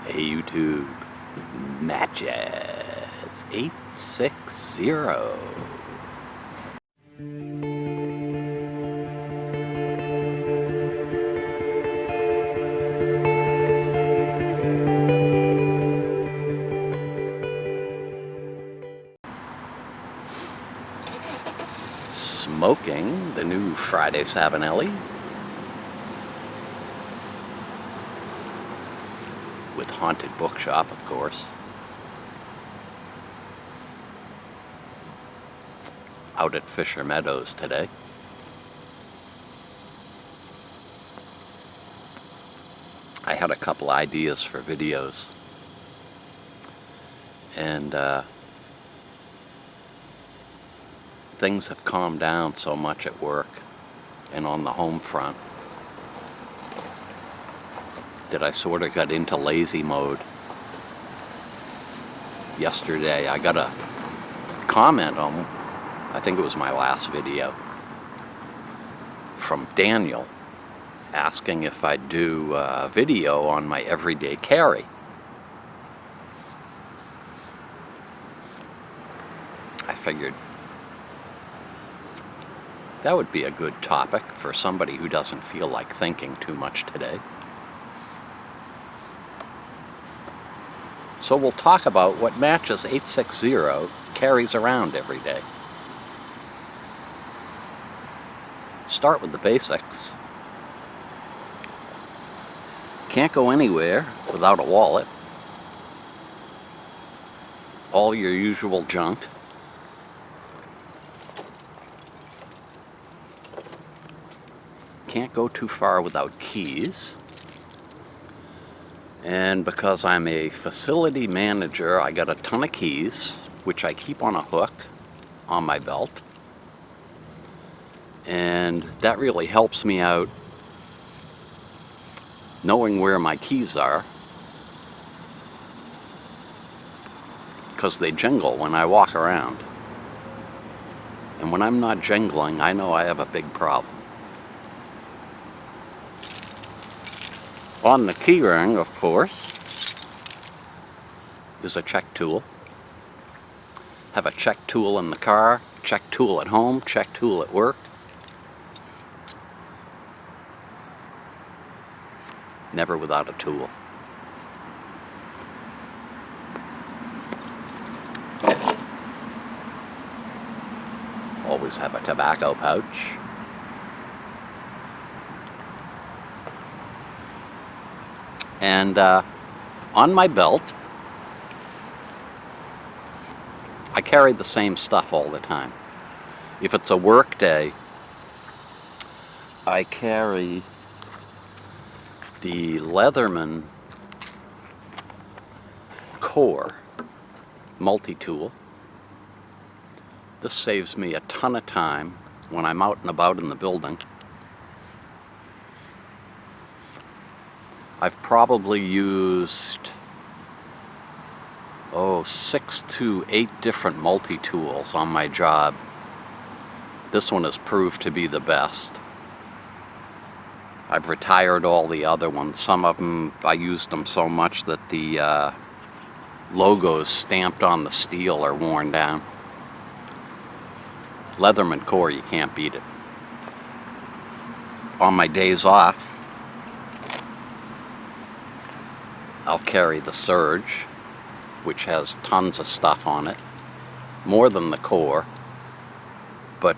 Hey YouTube, Matches 860. Smoking the new Friday Savinelli with Haunted Bookshop, of course. Out at Fisher Meadows today. I had a couple ideas for videos, and things have calmed down so much at work and on the home front that I sort of got into lazy mode. Yesterday I got a comment on, I think it was my last video, from Daniel asking if I'd do a video on my everyday carry. I figured that would be a good topic for somebody who doesn't feel like thinking too much today. So we'll talk about what Matches 860 carries around every day. Start with the basics. Can't go anywhere without a wallet. All your usual junk. Can't go too far without keys. And because I'm a facility manager, I got a ton of keys, which I keep on a hook on my belt. And that really helps me out knowing where my keys are, because they jingle when I walk around. And when I'm not jingling, I know I have a big problem. On the key ring, of course, is a check tool. Have a check tool in the car, check tool at home, check tool at work. Never without a tool. Always have a tobacco pouch. And on my belt, I carry the same stuff all the time. If it's a work day, I carry the Leatherman Core Multitool. This saves me a ton of time when I'm out and about in the building. I've probably used 6 to 8 different multi-tools on my job. This one has proved to be the best. I've retired all the other ones. Some of them, I used them so much that the logos stamped on the steel are worn down. Leatherman Core, you can't beat it. On my days off, I'll carry the Surge, which has tons of stuff on it. More than the Core, but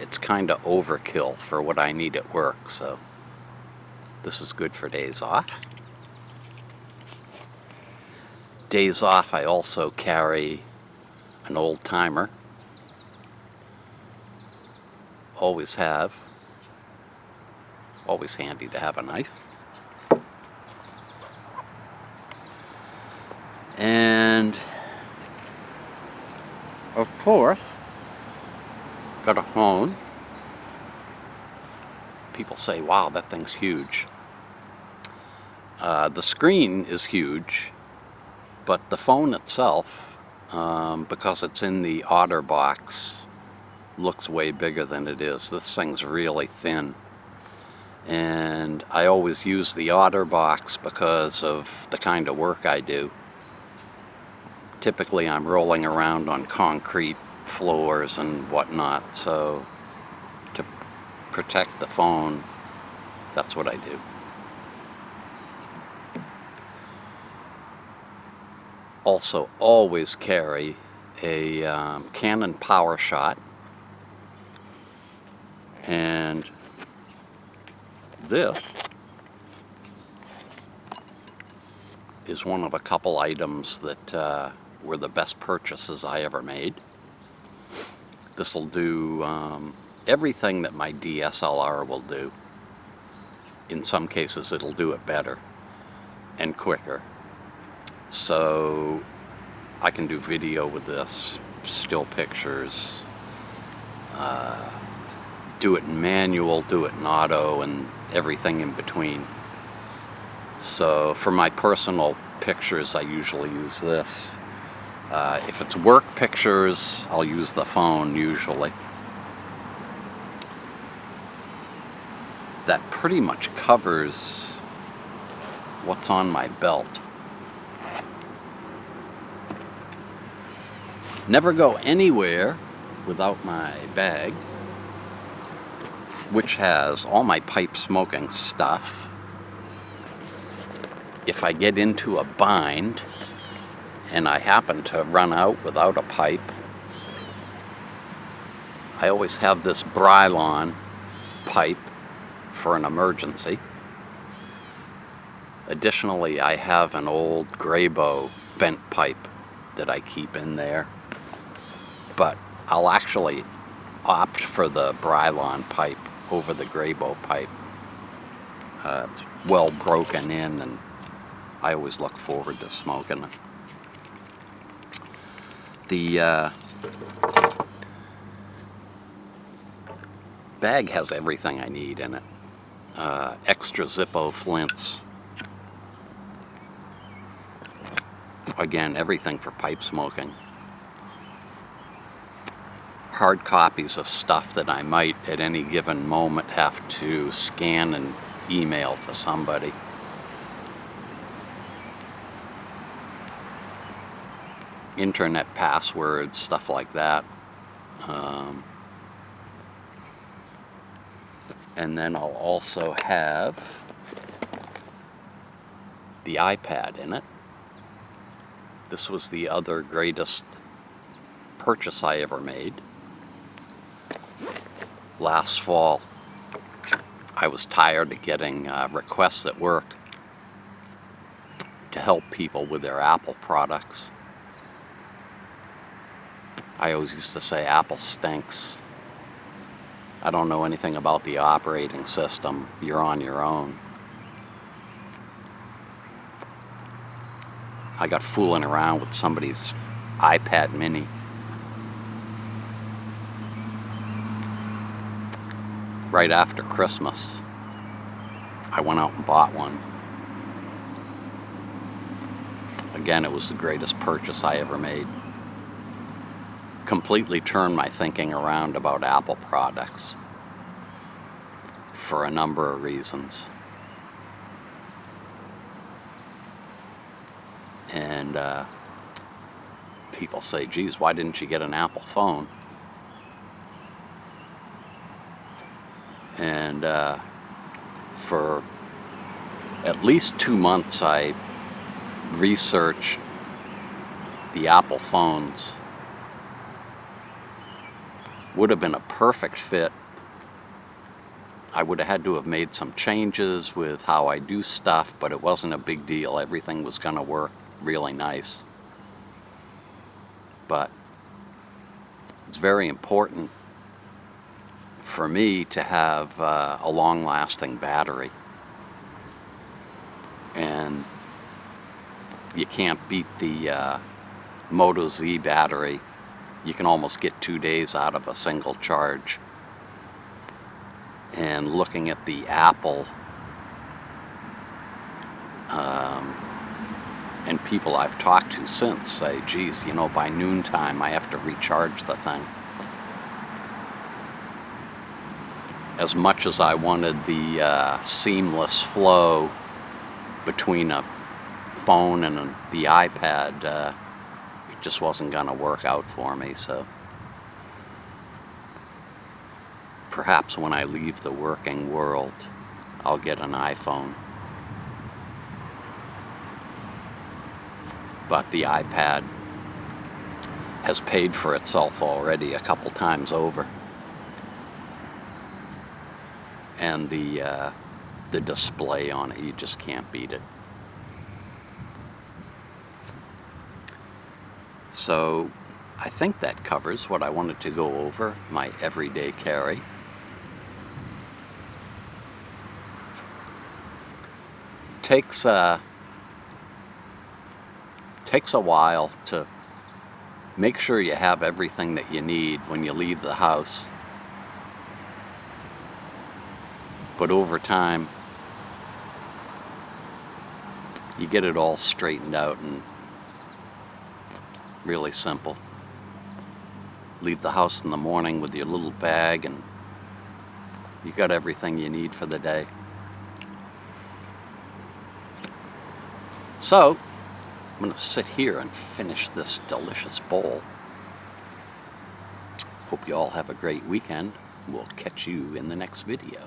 it's kind of overkill for what I need at work, so this is good for days off. Days off, I also carry an old timer. Always have. Always handy to have a knife. And of course, got a phone. People say, wow, that thing's huge. The screen is huge, but the phone itself, because it's in the OtterBox, looks way bigger than it is. This thing's really thin. And I always use the OtterBox because of the kind of work I do. Typically I'm rolling around on concrete floors and whatnot, so to protect the phone, that's what I do. Also always carry a Canon Powershot, and this is one of a couple items that were the best purchases I ever made. This will do everything that my DSLR will do. In some cases it'll do it better and quicker. So I can do video with this, still pictures, do it in manual, do it in auto, and everything in between. So for my personal pictures I usually use this. If it's work pictures, I'll use the phone usually. That pretty much covers what's on my belt. Never go anywhere without my bag, which has all my pipe smoking stuff. If I get into a bind and I happen to run out without a pipe, I always have this Brylon pipe for an emergency. Additionally, I have an old Grayboe bent pipe that I keep in there, but I'll actually opt for the Brylon pipe over the Grayboe pipe. It's well broken in, and I always look forward to smoking it. The bag has everything I need in it. Extra Zippo flints. Again, everything for pipe smoking. Hard copies of stuff that I might at any given moment have to scan and email to somebody. Internet passwords, stuff like that. And then I'll also have the iPad in it. This was the other greatest purchase I ever made. Last fall, I was tired of getting requests at work to help people with their Apple products. I always used to say Apple stinks. I don't know anything about the operating system. You're on your own. I got fooling around with somebody's iPad mini. Right after Christmas, I went out and bought one. Again, it was the greatest purchase I ever made. Completely turned my thinking around about Apple products for a number of reasons. And people say, geez, why didn't you get an Apple phone? And for at least 2 months I researched the Apple phones. Would have been a perfect fit. I would have had to have made some changes with how I do stuff, but it wasn't a big deal. Everything was going to work really nice. But it's very important for me to have a long-lasting battery. And you can't beat the Moto Z battery. You can almost get 2 days out of a single charge. And looking at the Apple and people I've talked to since say, geez, you know, by noontime I have to recharge the thing. as much as I wanted the seamless flow between a phone and the iPad, it just wasn't going to work out for me. So perhaps when I leave the working world, I'll get an iPhone. But the iPad has paid for itself already a couple times over. And the display on it, you just can't beat it. So I think that covers what I wanted to go over, my everyday carry. Takes a while to make sure you have everything that you need when you leave the house. But over time, you get it all straightened out and really simple. Leave the house in the morning with your little bag and you got everything you need for the day. So, I'm going to sit here and finish this delicious bowl. Hope you all have a great weekend. We'll catch you in the next video.